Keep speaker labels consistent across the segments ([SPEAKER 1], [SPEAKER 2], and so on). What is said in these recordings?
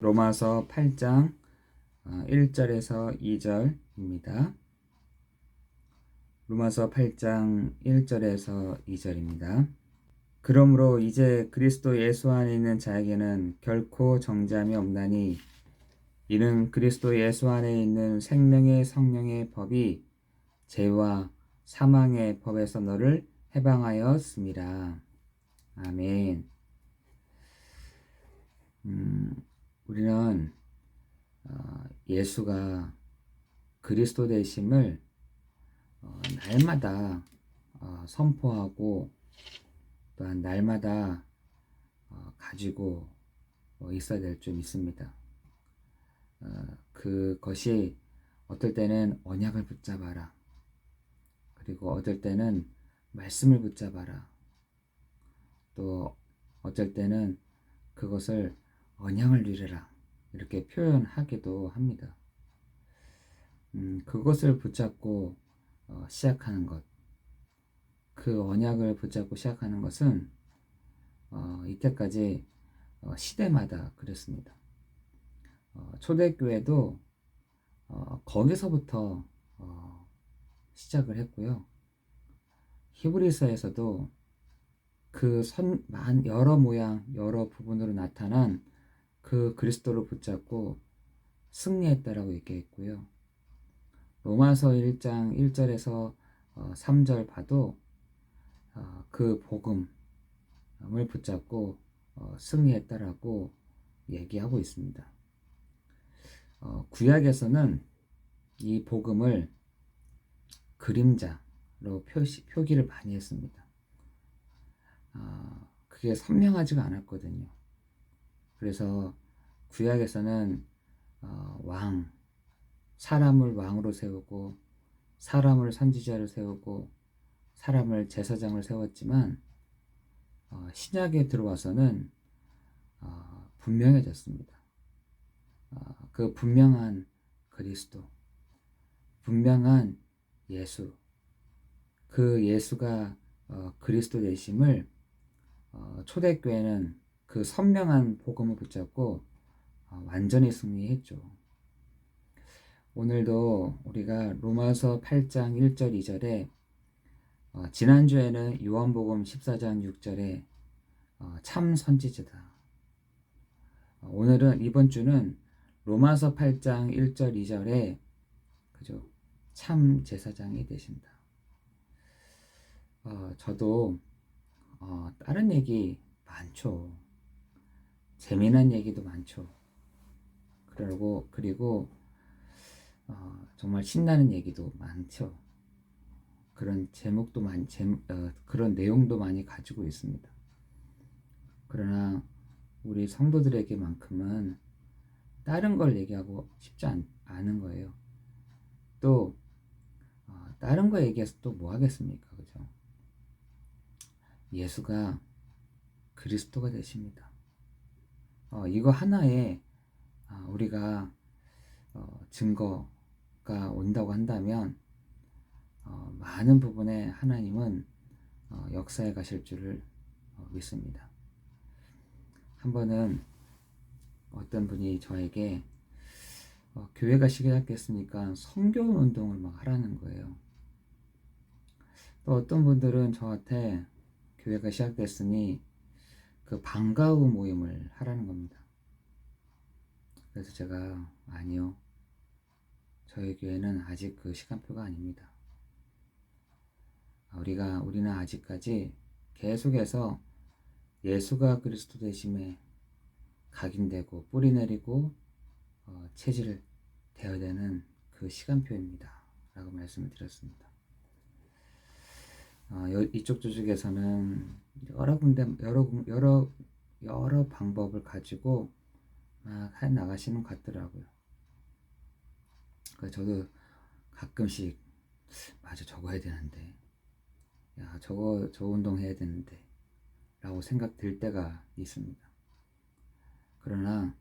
[SPEAKER 1] 로마서 8장 1절에서 2절입니다. 로마서 8장 1절에서 2절입니다. 그러므로 이제 그리스도 예수 안에 있는 자에게는 결코 정죄함이 없나니 이는 그리스도 예수 안에 있는 생명의 성령의 법이 죄와 사망의 법에서 너를 해방하였습니다. 아멘. 우리는 예수가 그리스도 되심을 날마다 선포하고 또한 날마다 가지고 있어야 될 줄 믿습니다. 그것이 어떨 때는 언약을 붙잡아라. 그리고 어떨 때는 말씀을 붙잡아라. 또 어쩔 때는 그것을 언약을 누려라. 이렇게 표현하기도 합니다. 그것을 붙잡고 시작하는 것, 그 언약을 붙잡고 시작하는 것은 이때까지 시대마다 그랬습니다. 초대교회도 거기서부터 시작을 했고요. 히브리서에서도 그 여러 모양, 여러 부분으로 나타난 그 그리스도를 붙잡고 승리했다라고 얘기했고요. 로마서 1장 1절에서 3절 봐도 그 복음을 붙잡고 승리했다라고 얘기하고 있습니다. 구약에서는 이 복음을 그림자로 표기를 많이 했습니다. 그게 선명하지가 않았거든요. 그래서 구약에서는 사람을 왕으로 세우고 사람을 선지자로 세우고 사람을 제사장을 세웠지만 신약에 들어와서는 분명해졌습니다. 그 분명한 그리스도, 분명한 예수, 그 예수가 그리스도 되심을 초대교회는 그 선명한 복음을 붙잡고 완전히 승리했죠. 오늘도 우리가 로마서 8장 1절 2절에 지난주에는 요한복음 14장 6절에 참 선지자다. 오늘은 이번 주는 로마서 8장 1절 2절에 그죠? 참 제사장이 되신다. 저도 다른 얘기 많죠. 재미난 얘기도 많죠. 그리고 정말 신나는 얘기도 많죠. 그런 제목도 그런 내용도 많이 가지고 있습니다. 그러나 우리 성도들에게만큼은 다른 걸 얘기하고 싶지 않은 거예요. 또 다른 거 얘기해서 또 뭐 하겠습니까? 그죠? 예수가 그리스도가 되십니다. 이거 하나에 우리가 증거가 온다고 한다면 많은 부분에 하나님은 역사해 가실 줄을 믿습니다. 한 번은 어떤 분이 저에게 교회가 시작했으니까 성교운 운동을 막 하라는 거예요. 또 어떤 분들은 저한테 교회가 시작됐으니 그 방과후 모임을 하라는 겁니다. 그래서 제가 아니요. 저희 교회는 아직 그 시간표가 아닙니다. 우리는 아직까지 계속해서 예수가 그리스도 되심에 각인되고 뿌리내리고 체질 되어야 되는 그 시간표입니다. 라고 말씀을 드렸습니다. 이쪽 조직에서는 여러 군데 여러 방법을 가지고 막 해 나가시는 것 같더라고요. 그래서 저도 가끔씩 맞아, 저거 해야 되는데, 야, 저 운동 해야 되는데 라고 생각 들 때가 있습니다. 그러나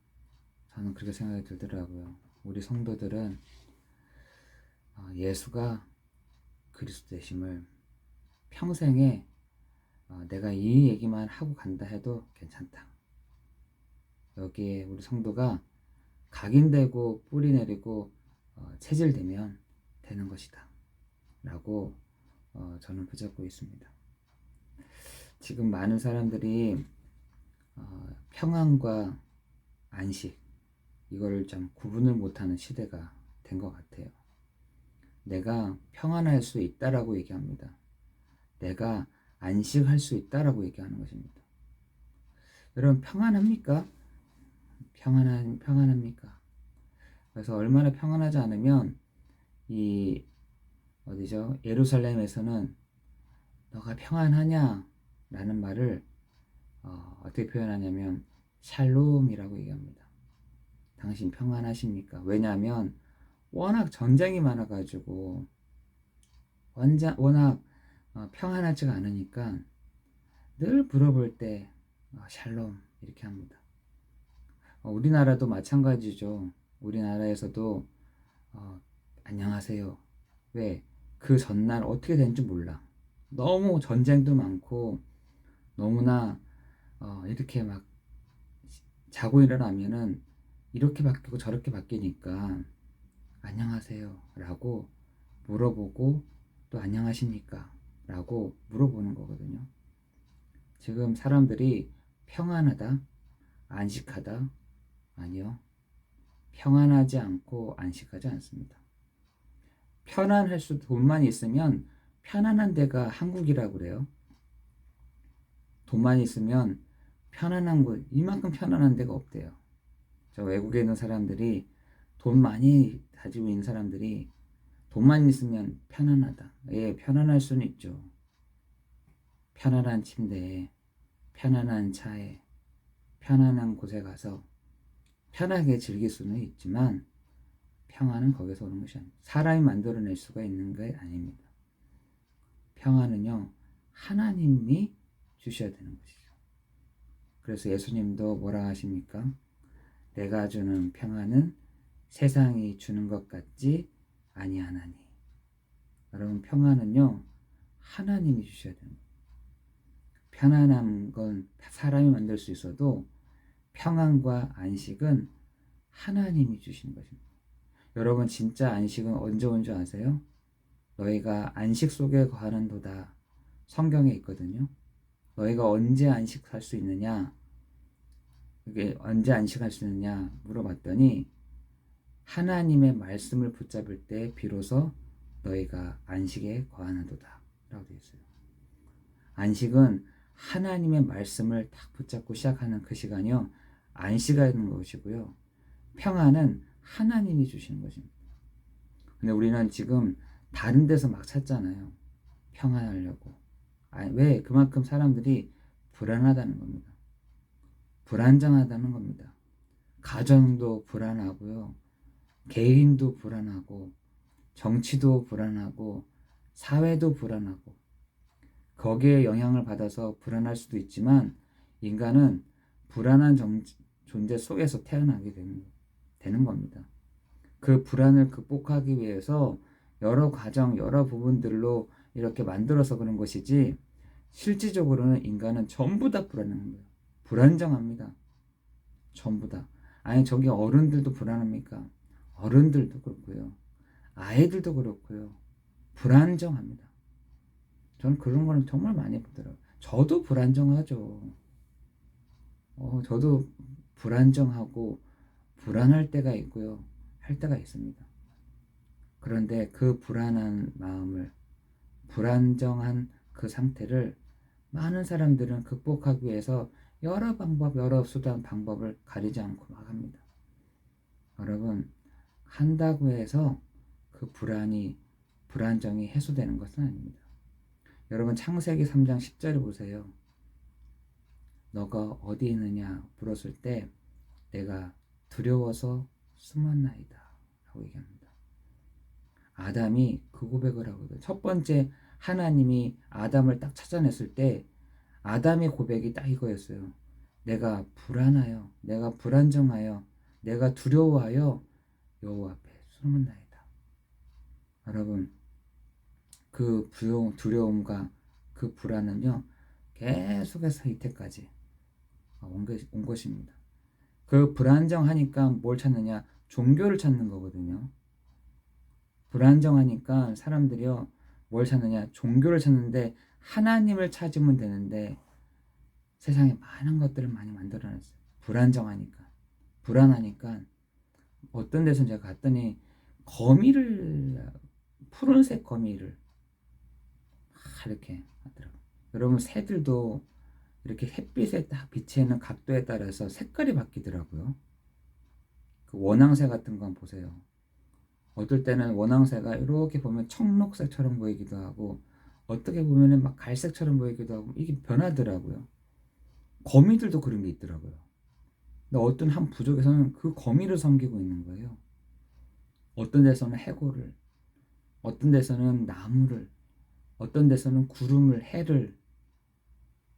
[SPEAKER 1] 저는 그렇게 생각이 들더라고요. 우리 성도들은 예수가 그리스도 되심을 평생에 내가 이 얘기만 하고 간다 해도 괜찮다. 여기에 우리 성도가 각인되고 뿌리 내리고 체질되면 되는 것이다 라고 저는 붙잡고 있습니다. 지금 많은 사람들이 평안과 안식 이거를 좀 구분을 못하는 시대가 된 것 같아요. 내가 평안할 수 있다라고 얘기합니다. 내가 안식할 수 있다라고 얘기하는 것입니다. 여러분 평안합니까? 평안합니까? 그래서 얼마나 평안하지 않으면 이 어디죠? 예루살렘에서는 너가 평안하냐? 라는 말을 어떻게 표현하냐면 샬롬이라고 얘기합니다. 당신 평안하십니까? 왜냐하면 워낙 전쟁이 많아가지고 워낙 평안하지가 않으니까 늘 물어볼 때 샬롬 이렇게 합니다. 우리나라도 마찬가지죠. 우리나라에서도 안녕하세요. 왜? 그 전날 어떻게 된지 몰라. 너무 전쟁도 많고 너무나 이렇게 막 자고 일어나면은 이렇게 바뀌고 저렇게 바뀌니까 안녕하세요 라고 물어보고 또 안녕하십니까 라고 물어보는 거거든요. 지금 사람들이 평안하다, 안식하다, 아니요. 평안하지 않고 안식하지 않습니다. 편안할 수 돈만 있으면 편안한 데가 한국이라고 그래요. 돈만 있으면 편안한 곳, 이만큼 편안한 데가 없대요. 저 외국에 있는 사람들이 돈 많이 가지고 있는 사람들이 돈만 있으면 편안하다. 예, 편안할 수는 있죠. 편안한 침대에, 편안한 차에, 편안한 곳에 가서 편하게 즐길 수는 있지만 평안은 거기서 오는 것이 아닙니다. 사람이 만들어낼 수가 있는 게 아닙니다. 평안은요, 하나님이 주셔야 되는 것이죠. 그래서 예수님도 뭐라 하십니까? 내가 주는 평안은 세상이 주는 것 같지 아니하나니. 여러분 평안은요 하나님이 주셔야 됩니다. 편안한 건 사람이 만들 수 있어도 평안과 안식은 하나님이 주시는 것입니다. 여러분 진짜 안식은 언제 온 줄 아세요? 너희가 안식 속에 거하는도다. 성경에 있거든요. 너희가 언제 안식할 수 있느냐? 이게 언제 안식할 수 있느냐 물어봤더니 하나님의 말씀을 붙잡을 때 비로소 너희가 안식에 거하는도다 라고 되어 있어요. 안식은 하나님의 말씀을 딱 붙잡고 시작하는 그 시간이요 안식하는 것이고요. 평안은 하나님이 주시는 것입니다. 근데 우리는 지금 다른 데서 막 찾잖아요. 평안하려고. 왜? 그만큼 사람들이 불안하다는 겁니다. 불안정하다는 겁니다. 가정도 불안하고요. 개인도 불안하고 정치도 불안하고 사회도 불안하고 거기에 영향을 받아서 불안할 수도 있지만 인간은 불안한 존재 속에서 태어나게 되는 겁니다. 그 불안을 극복하기 위해서 여러 과정, 여러 부분들로 이렇게 만들어서 그런 것이지 실질적으로는 인간은 전부 다 불안한 거예요. 불안정합니다. 전부 다. 아니 저기 어른들도 불안합니까? 어른들도 그렇고요. 아이들도 그렇고요. 불안정합니다. 저는 그런 거는 정말 많이 보더라고요. 저도 불안정하죠. 저도 불안정하고 불안할 때가 있고요. 할 때가 있습니다. 그런데 그 불안한 마음을, 불안정한 그 상태를 많은 사람들은 극복하기 위해서 여러 방법, 여러 수단, 방법을 가리지 않고 막 합니다. 여러분, 한다고 해서 그 불안정이 해소되는 것은 아닙니다. 여러분 창세기 3장 10절을 보세요. 너가 어디 있느냐 물었을 때 내가 두려워서 숨었나이다 라고 얘기합니다. 아담이 그 고백을 하거든요. 첫 번째 하나님이 아담을 딱 찾아냈을 때 아담의 고백이 딱 이거였어요. 내가 불안하여, 내가 불안정하여, 내가 두려워하여 여호와 앞에 숨었나이다. 여러분 그 두려움과 그 불안은요 계속해서 이때까지 온 것입니다. 그 불안정하니까 뭘 찾느냐? 종교를 찾는 거거든요. 불안정하니까 사람들이요, 뭘 찾느냐? 종교를 찾는데 하나님을 찾으면 되는데 세상에 많은 것들을 많이 만들어놨어요. 불안정하니까. 불안하니까 어떤 데서 제가 갔더니 거미를, 푸른색 거미를 이렇게 하더라고요. 여러분, 새들도 이렇게 햇빛에 딱 비치는 각도에 따라서 색깔이 바뀌더라고요. 그 원앙새 같은 건 보세요. 어떨 때는 원앙새가 이렇게 보면 청록색처럼 보이기도 하고, 어떻게 보면은 막 갈색처럼 보이기도 하고, 이게 변하더라고요. 거미들도 그런 게 있더라고요. 근데 어떤 한 부족에서는 그 거미를 섬기고 있는 거예요. 어떤 데서는 해골을, 어떤 데서는 나무를, 어떤 데서는 구름을, 해를.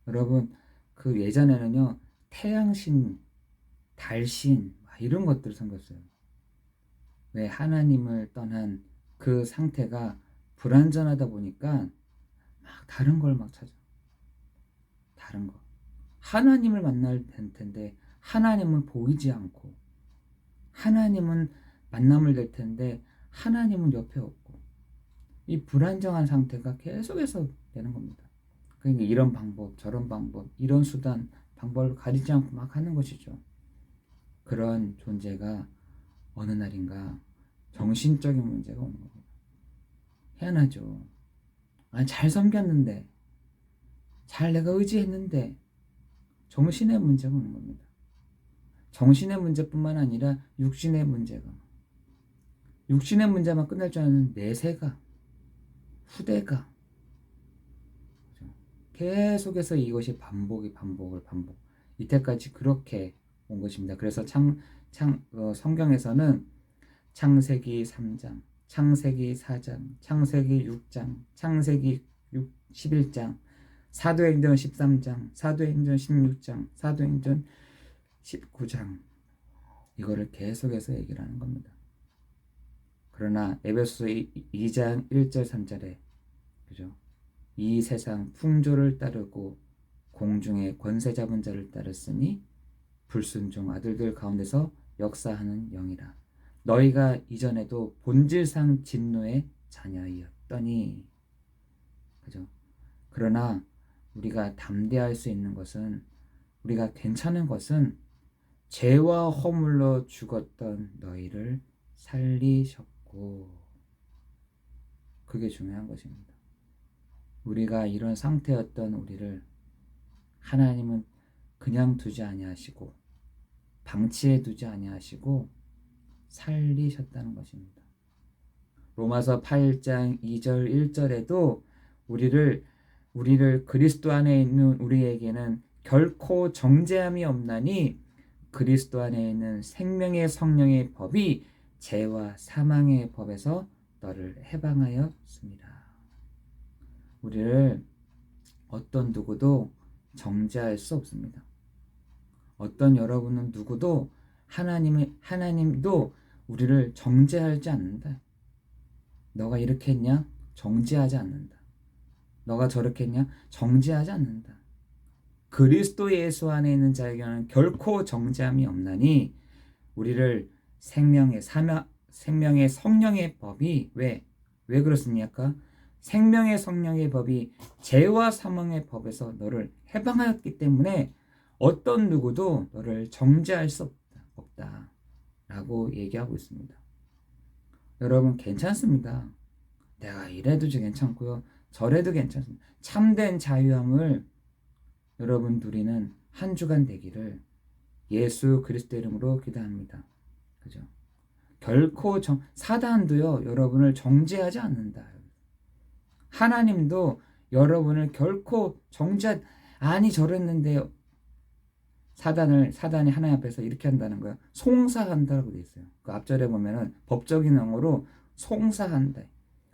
[SPEAKER 1] 여러분, 그 예전에는요, 태양신, 달신 이런 것들을 섬겼어요. 왜? 하나님을 떠난 그 상태가 불완전하다 보니까 막 다른 걸 막 찾아. 다른 거. 하나님을 만날 텐데 하나님은 보이지 않고, 하나님은 만남을 될 텐데 하나님은 옆에 없고, 이 불안정한 상태가 계속해서 되는 겁니다. 그러니까 이런 방법, 저런 방법, 이런 수단, 방법을 가리지 않고 막 하는 것이죠. 그런 존재가 어느 날인가 정신적인 문제가 오는 겁니다. 희한하죠. 잘 섬겼는데, 잘 내가 의지했는데 정신의 문제가 오는 겁니다. 정신의 문제뿐만 아니라 육신의 문제가, 육신의 문제만 끝날 줄 아는 내세가, 후대가, 계속해서 이것이 반복. 이때까지 그렇게 온 것입니다. 그래서 성경에서는 창세기 3장, 창세기 4장, 창세기 6장, 창세기 11장, 사도행전 13장, 사도행전 16장, 사도행전 19장, 이거를 계속해서 얘기를 하는 겁니다. 그러나 에베소서 2장 1절 3절에, 그죠? 이 세상 풍조를 따르고 공중의 권세 잡은 자를 따랐으니 불순종 아들들 가운데서 역사하는 영이라. 너희가 이전에도 본질상 진노의 자녀이었더니. 그죠? 그러나 우리가 담대할 수 있는 것은, 우리가 괜찮은 것은 죄와 허물로 죽었던 너희를 살리셨고, 그게 중요한 것입니다. 우리가 이런 상태였던 우리를 하나님은 그냥 두지 아니하시고, 방치해 두지 아니하시고 살리셨다는 것입니다. 로마서 8장 2절 1절에도 우리를 그리스도 안에 있는 우리에게는 결코 정죄함이 없나니 그리스도 안에 있는 생명의 성령의 법이 죄와 사망의 법에서 너를 해방하였습니다. 우리를 어떤 누구도 정죄할 수 없습니다. 어떤 여러분은 누구도 하나님도 우리를 정죄하지 않는다. 너가 이렇게 했냐? 정죄하지 않는다. 너가 저렇게 했냐? 정죄하지 않는다. 그리스도 예수 안에 있는 자에게는 결코 정죄함이 없나니 우리를 생명의 성령의 법이 왜 그렇습니까? 생명의 성령의 법이 죄와 사망의 법에서 너를 해방하였기 때문에 어떤 누구도 너를 정죄할 수 없다 라고 얘기하고 있습니다. 여러분, 괜찮습니다. 내가 이래도 괜찮고요, 저래도 괜찮습니다. 참된 자유함을 여러분 누리는 한 주간 되기를 예수 그리스도 이름으로 기도합니다. 그죠? 결코 사단도요, 여러분을 정죄하지 않는다. 하나님도 여러분을 결코 아니 저랬는데요. 사단이 하나님 앞에서 이렇게 한다는 거예요. 송사한다라고 되어 있어요. 그 앞절에 보면은 법적인 용어로 송사한다.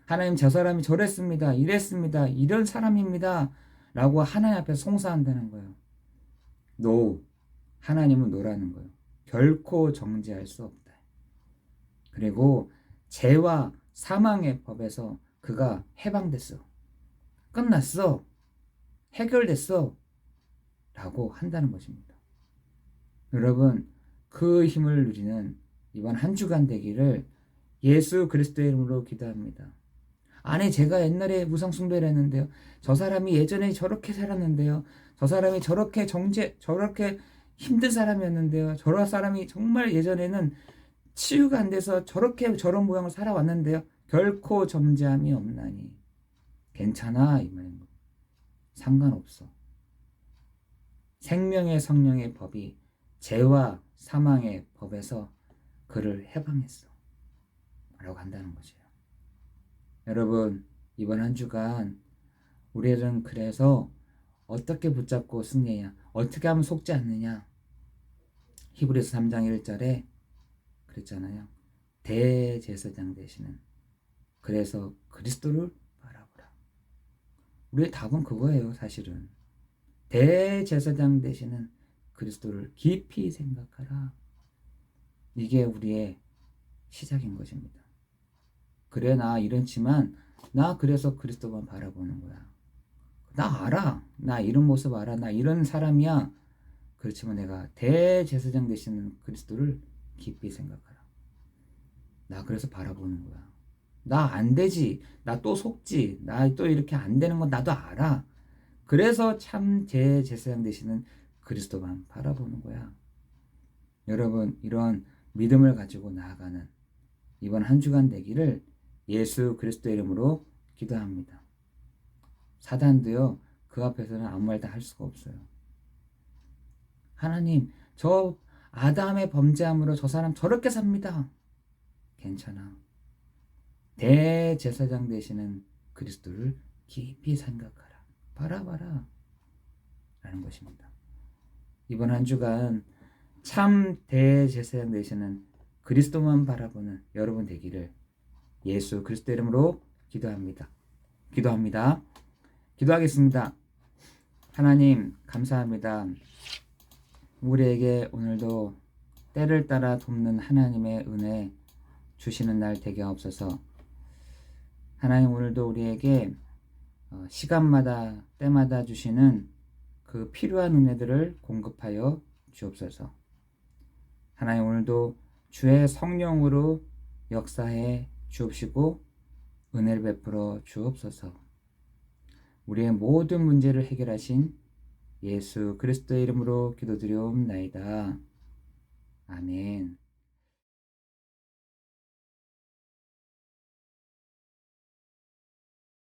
[SPEAKER 1] 하나님, 저 사람이 저랬습니다, 이랬습니다, 이런 사람입니다 라고 하나님 앞에서 송사한다는 거예요. 하나님은 노라는 거예요. 결코 정죄할 수 없다. 그리고 죄와 사망의 법에서 그가 해방됐어, 끝났어, 해결됐어 라고 한다는 것입니다. 여러분, 그 힘을 누리는 이번 한 주간 되기를 예수 그리스도의 이름으로 기도합니다. 아니, 제가 옛날에 무상숭배를 했는데요. 저 사람이 예전에 저렇게 살았는데요. 저 사람이 저렇게 힘든 사람이었는데요. 저런 사람이 정말 예전에는 치유가 안 돼서 저런 모양을 살아왔는데요. 결코 점잖함이 없나니. 괜찮아, 이 말인 거. 상관없어. 생명의 성령의 법이 죄와 사망의 법에서 그를 해방했어. 라고 한다는 거죠. 여러분, 이번 한 주간 우리들은 그래서 어떻게 붙잡고 승리해야, 어떻게 하면 속지 않느냐. 히브리서 3장 1절에 그랬잖아요. 대제사장 되시는, 그래서 그리스도를 바라보라. 우리의 답은 그거예요. 사실은 대제사장 되시는 그리스도를 깊이 생각하라. 이게 우리의 시작인 것입니다. 그래, 나 이렇지만 나 그래서 그리스도만 바라보는 거야. 나 알아. 나 이런 모습 알아. 나 이런 사람이야. 그렇지만 내가 대제사장 되시는 그리스도를 깊이 생각하라. 나 그래서 바라보는 거야. 나 안 되지. 나 또 속지. 나 또 이렇게 안 되는 건 나도 알아. 그래서 참 제사장 되시는 그리스도만 바라보는 거야. 여러분, 이런 믿음을 가지고 나아가는 이번 한 주간 되기를 예수 그리스도의 이름으로 기도합니다. 사단도요, 그 앞에서는 아무 말 다 할 수가 없어요. 하나님, 저 아담의 범죄함으로 저 사람 저렇게 삽니다. 괜찮아. 대제사장 되시는 그리스도를 깊이 생각하라. 바라봐라. 라는 것입니다. 이번 한 주간 참 대제사장 되시는 그리스도만 바라보는 여러분 되기를 예수 그리스도 이름으로 기도합니다. 기도하겠습니다. 하나님, 감사합니다. 우리에게 오늘도 때를 따라 돕는 하나님의 은혜 주시는 날 되게 하옵소서. 하나님, 오늘도 우리에게 시간마다 때마다 주시는 그 필요한 은혜들을 공급하여 주옵소서. 하나님, 오늘도 주의 성령으로 역사해 주옵시고 은혜를 베풀어 주옵소서. 우리의 모든 문제를 해결하신 예수 그리스도의 이름으로 기도드리옵나이다. 아멘.